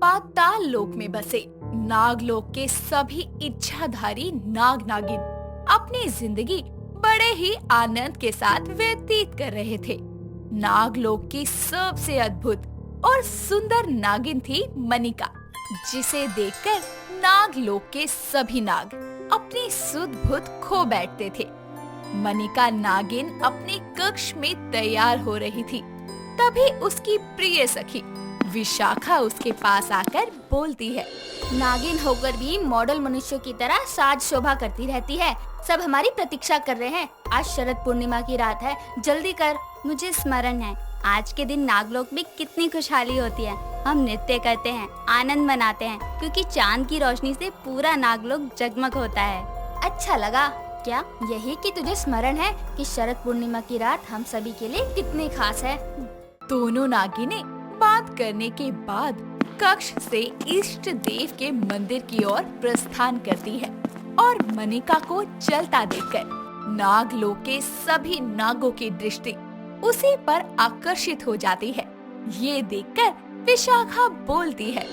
पाताल लोक में बसे नागलोक के सभी इच्छाधारी नाग नागिन अपनी जिंदगी बड़े ही आनंद के साथ व्यतीत कर रहे थे। नागलोक की सबसे अद्भुत और सुंदर नागिन थी मनिका, जिसे देखकर नागलोक के सभी नाग अपनी सुध बुध खो बैठते थे। मनिका नागिन अपने कक्ष में तैयार हो रही थी, तभी उसकी प्रिय सखी विशाखा उसके पास आकर बोलती है, नागिन होकर भी मॉडल मनुष्यों की तरह साज शोभा करती रहती है। सब हमारी प्रतीक्षा कर रहे हैं। आज शरद पूर्णिमा की रात है, जल्दी कर। मुझे स्मरण है आज के दिन नागलोक में कितनी खुशहाली होती है। हम नृत्य करते हैं, आनंद मनाते हैं, क्योंकि चांद की रोशनी से पूरा नागलोक जगमग होता है। अच्छा लगा क्या यही कि तुझे स्मरण है कि शरद पूर्णिमा की रात हम सभी के लिए कितनी खास है। दोनों नागिनें बात करने के बाद कक्ष से इष्ट देव के मंदिर की ओर प्रस्थान करती है और मनिका को चलता देखकर नागलोक के सभी नागों की दृष्टि उसी पर आकर्षित हो जाती है। ये देखकर विशाखा बोलती है,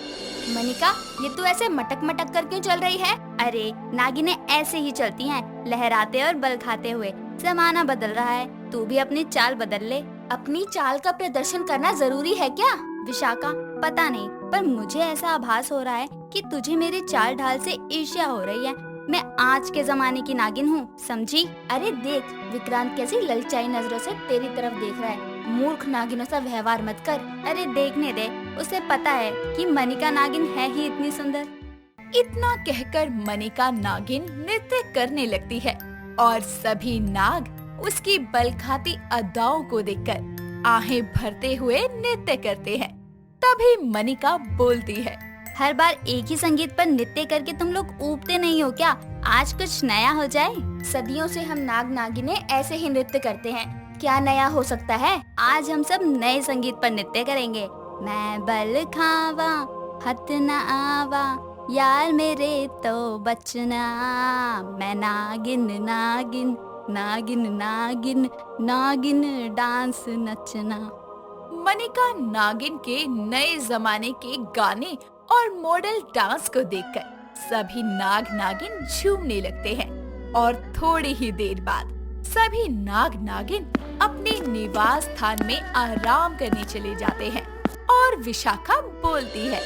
मनिका, ये तू ऐसे मटक मटक कर क्यों चल रही है? अरे नागिनें ऐसे ही चलती हैं, लहराते और बल खाते हुए। जमाना बदल रहा है, तू भी अपनी चाल बदल ले। अपनी चाल का प्रदर्शन करना जरूरी है क्या? विशाखा, पता नहीं, पर मुझे ऐसा आभास हो रहा है कि तुझे मेरे चाल ढाल से ईर्ष्या हो रही है। मैं आज के जमाने की नागिन हूँ, समझी? अरे देख, विक्रांत कैसी ललचाई नजरों से तेरी तरफ देख रहा है। मूर्ख नागिनों सा व्यवहार मत कर। अरे देखने दे, उसे पता है कि मनिका नागिन है ही इतनी सुंदर। इतना कहकर मनिका नागिन नृत्य करने लगती है और सभी नाग उसकी बलखाती अदाओं को देखकर आहें भरते हुए नृत्य करते हैं। तभी मनिका बोलती है, हर बार एक ही संगीत पर नृत्य करके तुम लोग ऊबते नहीं हो क्या? आज कुछ नया हो जाए। सदियों से हम नाग नागिनें ऐसे ही नृत्य करते हैं, क्या नया हो सकता है? आज हम सब नए संगीत पर नृत्य करेंगे। मैं बल खावा हथ न आवा, यार मेरे तो बचना। मैं नागिन नागिन नागिन नागिन नागिन डांस नचना। मनिका नागिन के नए जमाने के गाने और मॉडल डांस को देखकर सभी नाग नागिन झूमने लगते हैं और थोड़ी ही देर बाद सभी नाग नागिन अपने निवास स्थान में आराम करने चले जाते हैं और विशाखा बोलती है,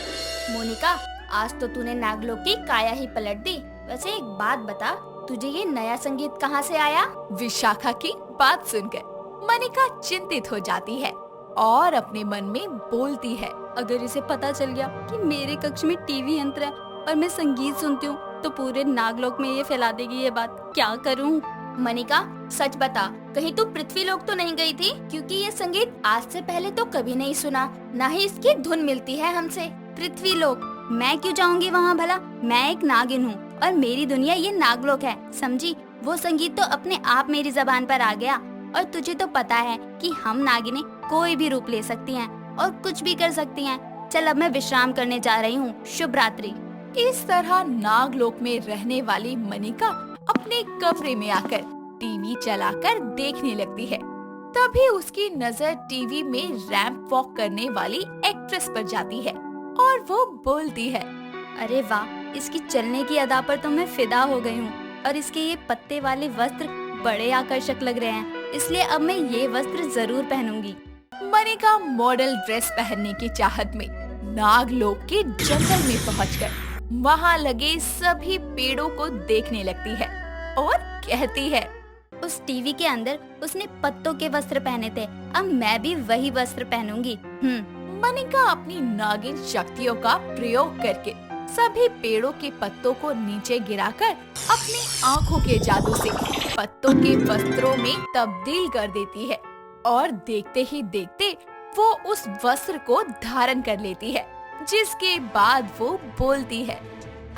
मोनिका, आज तो तूने नागलोक की काया ही पलट दी। वैसे एक बात बता, तुझे ये नया संगीत कहाँ से आया? विशाखा की बात सुनकर मनिका चिंतित हो जाती है और अपने मन में बोलती है, अगर इसे पता चल गया कि मेरे कक्ष में टीवी यंत्र है और मैं संगीत सुनती हूँ तो पूरे नागलोक में ये फैला देगी ये बात। क्या करूँ? मनिका, सच बता, कहीं तू पृथ्वी लोक तो नहीं गई थी? क्योंकि ये संगीत आज से पहले तो कभी नहीं सुना, न ही इसकी धुन मिलती है हमसे। पृथ्वी लोक? मैं क्यों जाऊंगी वहाँ भला? मैं एक नागिन हूँ और मेरी दुनिया ये नागलोक है, समझी? वो संगीत तो अपने आप मेरी जबान पर आ गया। और तुझे तो पता है कि हम नागिनें कोई भी रूप ले सकती हैं और कुछ भी कर सकती हैं। चल अब मैं विश्राम करने जा रही हूँ। शुभ रात्रि। इस तरह नागलोक में रहने वाली मनिका अपने कमरे में आकर टीवी चलाकर देखने लगती है। तभी उसकी नजर टीवी में रैंप वॉक करने वाली एक्ट्रेस पर जाती है और वो बोलती है, अरे वाह, इसकी चलने की अदा पर तो मैं फिदा हो गई हूँ और इसके ये पत्ते वाले वस्त्र बड़े आकर्षक लग रहे हैं, इसलिए अब मैं ये वस्त्र जरूर पहनूंगी। मनिका मॉडल ड्रेस पहनने की चाहत में नागलोक के जंगल में पहुंचकर वहां लगे सभी पेड़ों को देखने लगती है और कहती है, उस टीवी के अंदर उसने पत्तों के वस्त्र पहने थे, अब मैं भी वही वस्त्र पहनूंगी। मनिका अपनी नागिन शक्तियों का प्रयोग करके सभी पेड़ों के पत्तों को नीचे गिराकर अपनी आँखों के जादू से पत्तों के वस्त्रों में तब्दील कर देती है और देखते ही देखते वो उस वस्त्र को धारण कर लेती है, जिसके बाद वो बोलती है,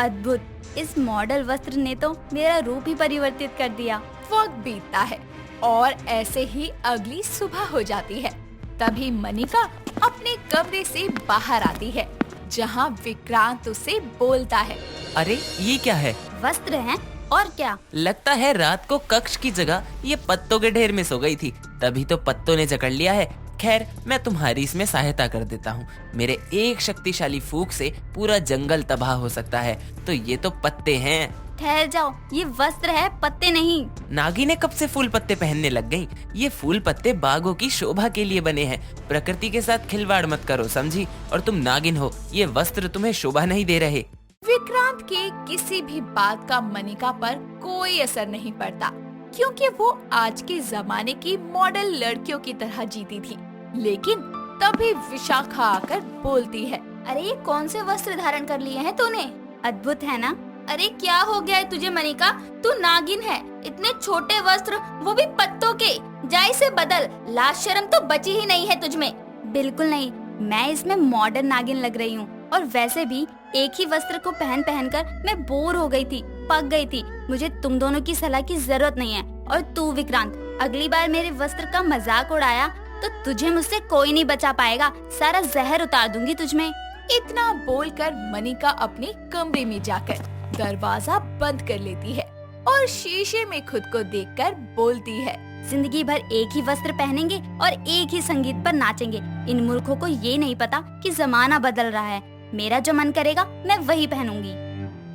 अद्भुत, इस मॉडल वस्त्र ने तो मेरा रूप ही परिवर्तित कर दिया। वक्त बीतता है और ऐसे ही अगली सुबह हो जाती है। तभी मनिका अपने कमरे से बाहर आती है, जहाँ विक्रांत उसे बोलता है, अरे ये क्या है? वस्त्र हैं और क्या? लगता है रात को कक्ष की जगह ये पत्तों के ढेर में सो गई थी, तभी तो पत्तों ने जकड़ लिया है। खैर, मैं तुम्हारी इसमें सहायता कर देता हूँ। मेरे एक शक्तिशाली फूंक से पूरा जंगल तबाह हो सकता है। तो ये तो पत्ते हैं। ठहर जाओ, ये वस्त्र है, पत्ते नहीं। नागिनें कब से फूल पत्ते पहनने लग गईं? ये फूल पत्ते बागों की शोभा के लिए बने हैं। प्रकृति के साथ खिलवाड़ मत करो, समझी? और तुम नागिन हो, ये वस्त्र तुम्हें शोभा नहीं दे रहे। विक्रांत के किसी भी बात का मनिका पर कोई असर नहीं पड़ता, क्योंकि वो आज के जमाने की मॉडल लड़कियों की तरह जीती थी। लेकिन तभी विशाखा आकर बोलती है, अरे ये कौन से वस्त्र धारण कर लिए हैं तूने? अद्भुत है ना? अरे क्या हो गया है तुझे मनिका? तू नागिन है, इतने छोटे वस्त्र, वो भी पत्तों के। जा इसे बदल, लाज शर्म तो बची ही नहीं है तुझमें। बिल्कुल नहीं, मैं इसमें मॉडर्न नागिन लग रही हूँ। और वैसे भी एक ही वस्त्र को पहन पहन कर मैं बोर हो गई थी, पक गई थी। मुझे तुम दोनों की सलाह की जरूरत नहीं है। और तू विक्रांत, अगली बार मेरे वस्त्र का मजाक उड़ाया तो तुझे मुझसे कोई नहीं बचा पाएगा। सारा जहर उतार दूंगी तुझमें। इतना बोलकर मनिका अपने कमरे में जाकर दरवाजा बंद कर लेती है और शीशे में खुद को देखकर बोलती है, जिंदगी भर एक ही वस्त्र पहनेंगे और एक ही संगीत पर नाचेंगे। इन मूर्खों को ये नहीं पता कि जमाना बदल रहा है। मेरा जो मन करेगा मैं वही पहनूंगी।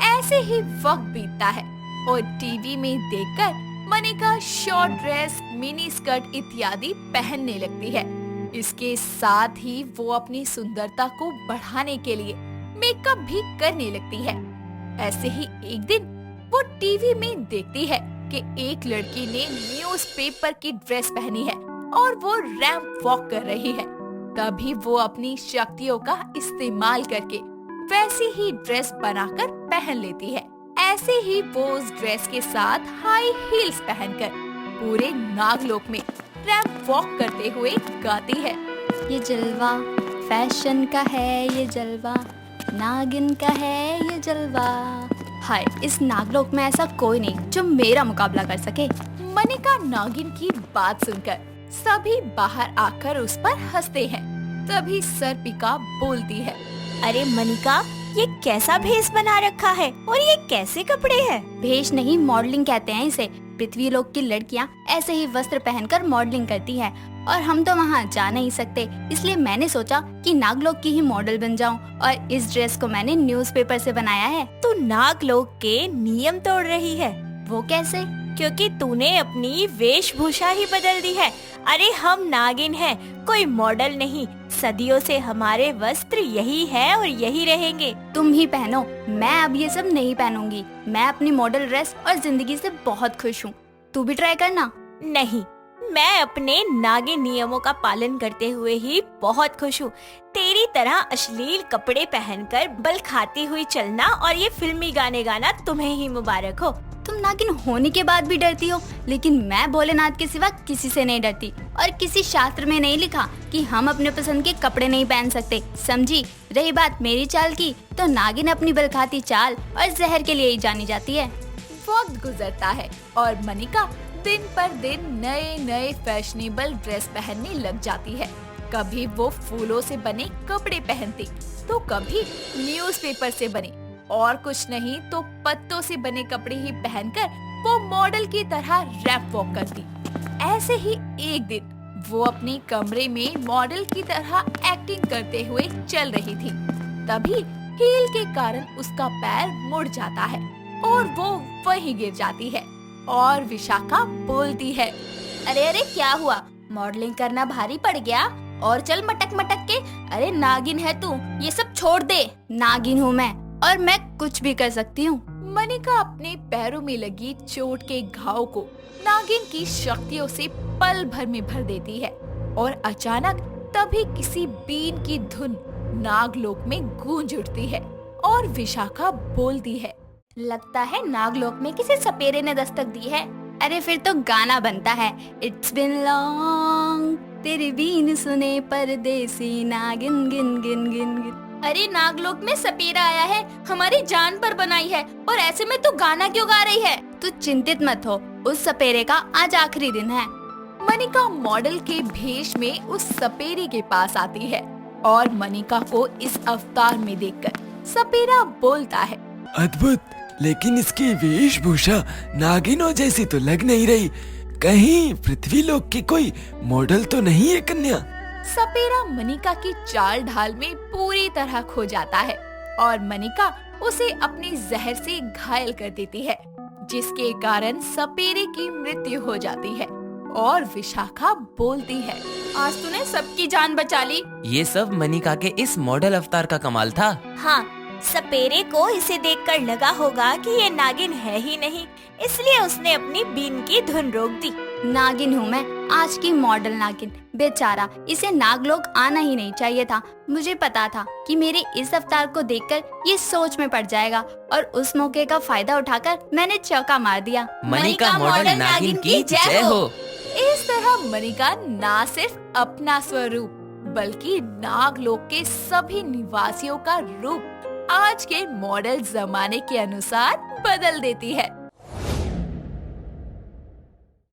ऐसे ही वक्त बीतता है और टीवी में देखकर Manika short dress, mini skirt इत्यादि पहनने लगती है। इसके साथ ही वो अपनी सुंदरता को बढ़ाने के लिए मेकअप भी करने लगती है। ऐसे ही एक दिन वो टीवी में देखती है कि एक लड़की ने न्यूज़पेपर की ड्रेस पहनी है और वो रैंप वॉक कर रही है। तभी वो अपनी शक्तियों का इस्तेमाल करके वैसी ही ड्रेस बनाकर पहन लेती है। ऐसे ही वो उस ड्रेस के साथ हाई हील्स पहनकर पूरे नागलोक में रैंप वॉक करते हुए गाती है, ये जलवा फैशन का है, ये जलवा नागिन का है, ये जलवा। हाय, इस नागलोक में ऐसा कोई नहीं जो मेरा मुकाबला कर सके। मनिका नागिन की बात सुनकर सभी बाहर आकर उस पर हंसते हैं। तभी सर्पिका बोलती है, अरे मनिका, ये कैसा भेष बना रखा है और ये कैसे कपड़े हैं? भेष नहीं, मॉडलिंग कहते हैं इसे। पृथ्वी लोक की लड़कियां ऐसे ही वस्त्र पहनकर मॉडलिंग करती हैं और हम तो वहाँ जा नहीं सकते, इसलिए मैंने सोचा कि नागलोक की ही मॉडल बन जाऊं और इस ड्रेस को मैंने न्यूज़पेपर से बनाया है। तू नागलोक के नियम तोड़ रही है। वो कैसे? क्योंकि तूने अपनी वेशभूषा ही बदल दी है। अरे हम नागिन हैं, कोई मॉडल नहीं। सदियों से हमारे वस्त्र यही है और यही रहेंगे। तुम ही पहनो, मैं अब ये सब नहीं पहनूंगी। मैं अपनी मॉडल ड्रेस और जिंदगी से बहुत खुश हूँ। तू भी ट्राई करना। नहीं, मैं अपने नागिन नियमों का पालन करते हुए ही बहुत खुश हूँ। तेरी तरह अश्लील कपड़े पहनकर बल खाती हुई चलना और ये फिल्मी गाने गाना तुम्हें ही मुबारक हो। तुम नागिन होने के बाद भी डरती हो, लेकिन मैं भोलेनाथ के सिवा किसी से नहीं डरती। और किसी शास्त्र में नहीं लिखा कि हम अपने पसंद के कपड़े नहीं पहन सकते, समझी? रही बात मेरी चाल की, तो नागिन अपनी बलखाती चाल और जहर के लिए ही जानी जाती है। वक्त गुजरता है और मनिका दिन पर दिन नए नए फैशनेबल ड्रेस पहनने लग जाती है। कभी वो फूलों से बने कपड़े पहनती, तो कभी न्यूज़पेपर से बने, और कुछ नहीं तो पत्तों से बने कपड़े ही पहनकर वो मॉडल की तरह रैंप वॉक करती। ऐसे ही एक दिन वो अपने कमरे में मॉडल की तरह एक्टिंग करते हुए चल रही थी। तभी हील के कारण उसका पैर मुड़ जाता है और वो वहीं गिर जाती है और विशाखा बोलती है, अरे अरे क्या हुआ? मॉडलिंग करना भारी पड़ गया? और चल मटक मटक के। अरे नागिन है तू, ये सब छोड़ दे। नागिन हूँ मैं और मैं कुछ भी कर सकती हूँ। मनिका अपने पैरों में लगी चोट के घाव को नागिन की शक्तियों से पल भर में भर देती है और अचानक तभी किसी बीन की धुन नागलोक में गूंज उठती है और विशाखा बोलती है, लगता है नागलोक में किसी सपेरे ने दस्तक दी है। अरे फिर तो गाना बनता है, इट्स बिन लॉन्ग तेरी बीन सुने परदेसी नागिन गिन गिन गिन गिन। अरे नागलोक में सपेरा आया है, हमारी जान पर बनाई है, और ऐसे में तू गाना क्यों गा रही है? तू चिंतित मत हो, उस सपेरे का आज आखिरी दिन है। मनिका मॉडल के भेष में उस सपेरे के पास आती है और मनिका को इस अवतार में देखकर सपेरा बोलता है, अद्भुत, लेकिन इसकी वेशभूषा नागिनों जैसी तो लग नहीं रही। कहीं पृथ्वी लोक की कोई मॉडल तो नहीं है कन्या? सपेरा मनिका की चाल ढाल में पूरी तरह खो जाता है और मनिका उसे अपने जहर से घायल कर देती है, जिसके कारण सपेरे की मृत्यु हो जाती है और विशाखा बोलती है, आज तूने सबकी जान बचा ली। ये सब मनिका के इस मॉडल अवतार का कमाल था। हाँ, सपेरे को इसे देखकर लगा होगा कि ये नागिन है ही नहीं, इसलिए उसने अपनी बीन की धुन रोक दी। नागिन हूँ मैं, आज की मॉडल नागिन। बेचारा, इसे नागलोक आना ही नहीं चाहिए था। मुझे पता था कि मेरे इस अवतार को देखकर ये सोच में पड़ जाएगा और उस मौके का फायदा उठाकर मैंने चौका मार दिया। मनिका मॉडल नागिन की जय हो। इस तरह मनिका न सिर्फ अपना स्वरूप बल्कि नागलोक के सभी निवासियों का रूप आज के मॉडल जमाने के अनुसार बदल देती है।